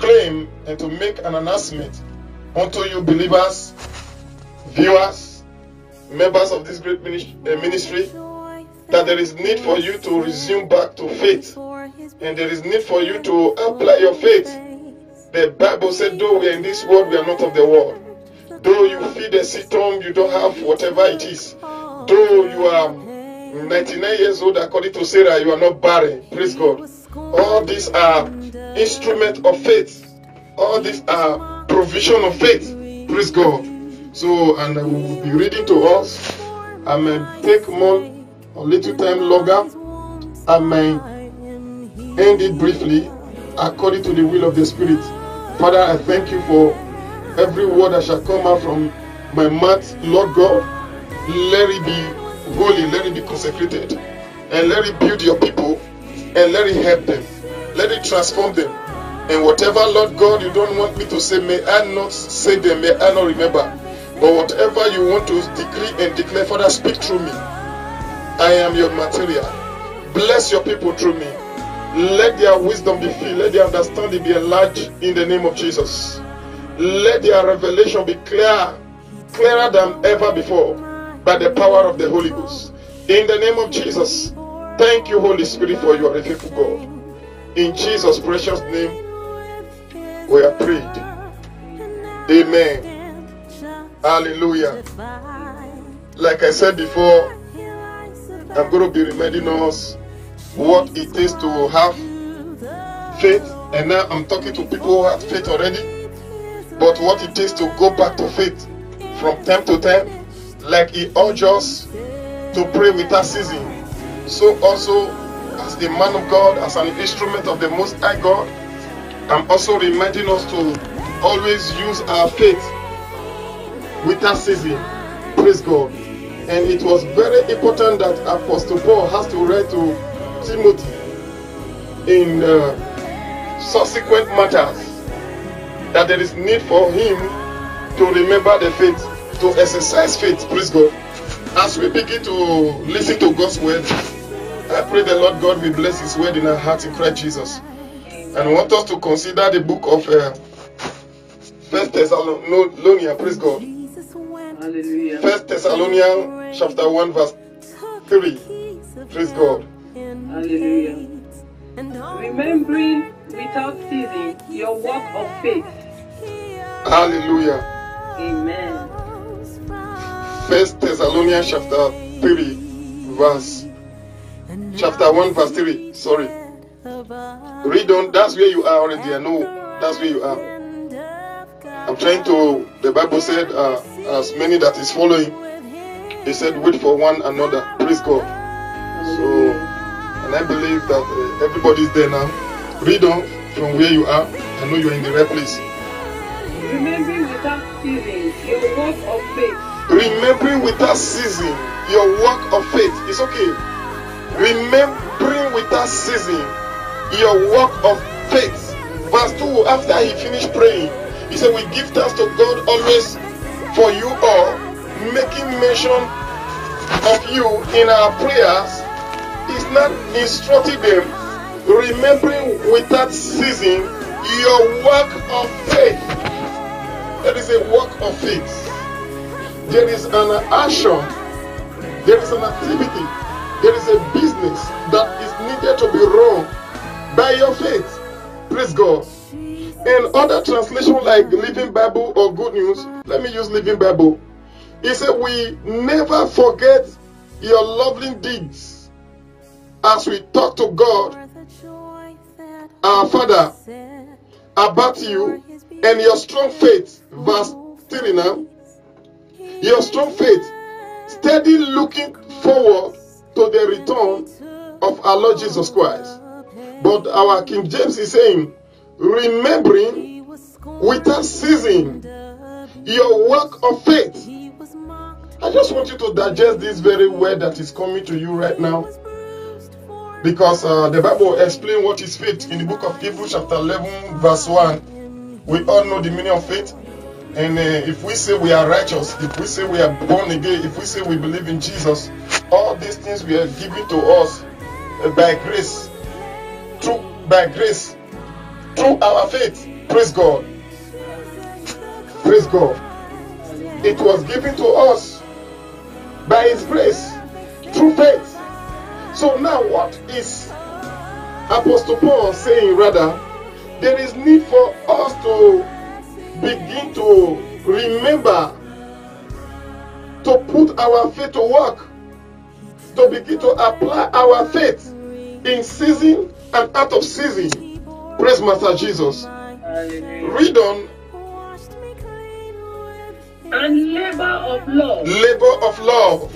proclaim and to make an announcement unto you believers, viewers, members of this great ministry, that there is need for you to resume back to faith, and there is need for you to apply your faith. The Bible said, though we are in this world, we are not of the world. Though you feed a symptom, you don't have whatever it is. Though you are 99 years old, according to Sarah, you are not barren. Praise God. All these are instruments of faith. All these are provision of faith. Praise God. So, and I will be reading to us. I may take more, a little time longer. I may end it briefly according to the will of the Spirit. Father, I thank you for every word that shall come out from my mouth. Lord God, let it be holy, let it be consecrated, and let it build your people, and let it help them, let it transform them. And whatever, Lord God, you don't want me to say, may I not say them, may I not remember. But whatever you want to decree and declare, Father, speak through me. I am your material. Bless your people through me. Let their wisdom be filled. Let their understanding be enlarged in the name of Jesus. Let their revelation be clearer than ever before by the power of the Holy Ghost. In the name of Jesus, thank you, Holy Spirit, for you are a faithful God. In Jesus' precious name, we are prayed. Amen. Hallelujah. Like I said before, I'm going to be reminding us what it is to have faith. And now I'm talking to people who have faith already. But what it is to go back to faith from time to time, like he urged us to pray without ceasing. So also, as the man of God, as an instrument of the Most High God, I'm also reminding us to always use our faith without ceasing. Praise God. And it was very important that Apostle Paul has to write to Timothy in subsequent matters, that there is need for him to remember the faith, to exercise faith. Praise God. As we begin to listen to God's word, I pray the Lord God will bless his word in our hearts in Christ Jesus. And I want us to consider the book of 1 Thessalonians. Praise God. Hallelujah. 1 Thessalonians chapter 1 verse 3. Praise God. Hallelujah. Remembering without ceasing your work of faith. Hallelujah. Amen. 1 Thessalonians chapter 1 verse 3. Sorry. Read on. That's where you are already. I know that's where you are. I'm trying to, the Bible said, as many that is following, they said, wait for one another. Praise God. So, and I believe that everybody is there now. Read on from where you are. I know you're in the right place. Remembering without ceasing your work of faith. Remembering without ceasing your work of faith. It's okay. Remembering without ceasing your work of faith. Verse 2, after he finished praying, he said, we give thanks to God always for you all, making mention of you in our prayers. He's not instructing them, remembering without ceasing your work of faith. There is a work of faith. There is an action. There is an activity. There is a business that is needed to be run by your faith. Praise God. In other translations like Living Bible or Good News, let me use Living Bible. He said, we never forget your lovely deeds as we talk to God, our Father, about you and your strong faith. Verse 3 now. Your strong faith, steady looking forward to the return of our Lord Jesus Christ. But our King James is saying, remembering without ceasing your work of faith. I just want you to digest this very word that is coming to you right now, because the Bible explains what is faith in the book of Hebrews chapter 11 verse 1. We all know the meaning of faith. And if we say we are righteous, if we say we are born again, if we say we believe in Jesus, all these things we are given to us by grace, through our faith. Praise God. Praise God. It was given to us by His grace through faith. So now what is Apostle Paul saying? Rather, there is need for us to begin to remember to put our faith to work, to begin to apply our faith in season and out of season. Praise Master Jesus. Read on. And labor of love. Labor of love.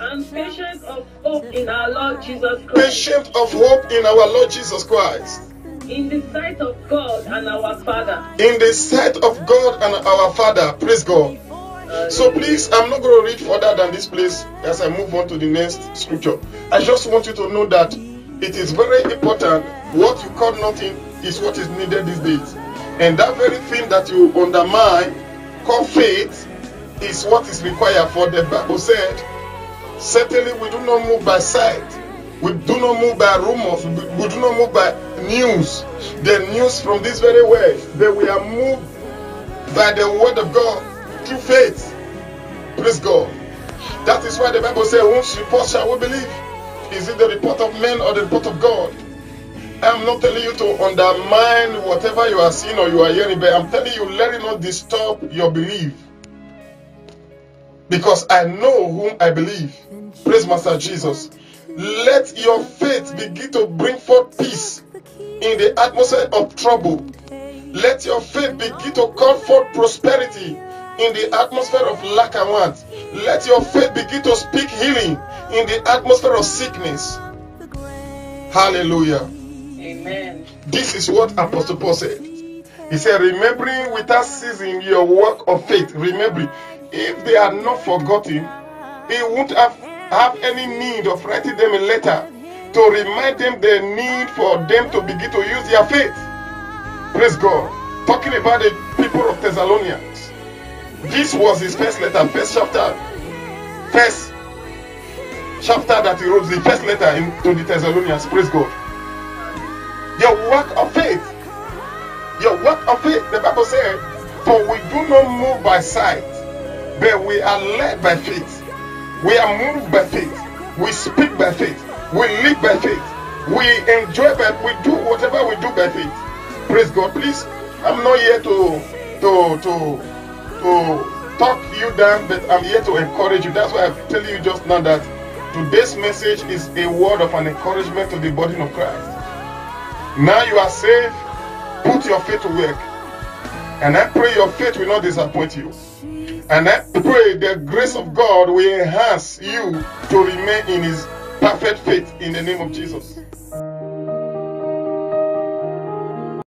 And patience of hope in our Lord Jesus Christ. Patient of hope in our Lord Jesus Christ. In the sight of God and our Father. In the sight of God and our Father. Praise God. So please, I'm not going to read further than this place as I move on to the next scripture. I just want you to know that it is very important. What you call nothing is what is needed these days. And that very thing that you undermine, call faith, is what is required. For the Bible said, certainly we do not move by sight. We do not move by rumors. We do not move by news. The news from this very world. But we are moved by the word of God through faith. Praise God. That is why the Bible says, whose report shall we believe? Is it the report of men or the report of God? I'm not telling you to undermine whatever you are seeing or you are hearing, but I'm telling you, let it not disturb your belief. Because I know whom I believe. Praise Master Jesus. Let your faith begin to bring forth peace in the atmosphere of trouble. Let your faith begin to call forth prosperity in the atmosphere of lack and want. Let your faith begin to speak healing in the atmosphere of sickness. Hallelujah. Amen. This is what Apostle Paul said. He said, remembering without ceasing your work of faith. Remembering. If they are not forgotten, he won't have any need of writing them a letter to remind them the need for them to begin to use their faith. Praise God. Talking about the people of Thessalonians. This was his first letter, first chapter that he wrote, the first letter to the Thessalonians. Praise God. Your work of faith. Your work of faith. The Bible said, for we do not move by sight, but we are led by faith. We are moved by faith. We speak by faith. We live by faith. We enjoy by, we do whatever we do by faith. Praise God. Please, I'm not here to talk you down, but I'm here to encourage you. That's why I'm telling you just now that today's message is a word of an encouragement to the body of Christ. Now you are saved, put your faith to work. And I pray your faith will not disappoint you. And I pray the grace of God will enhance you to remain in His perfect faith in the name of Jesus.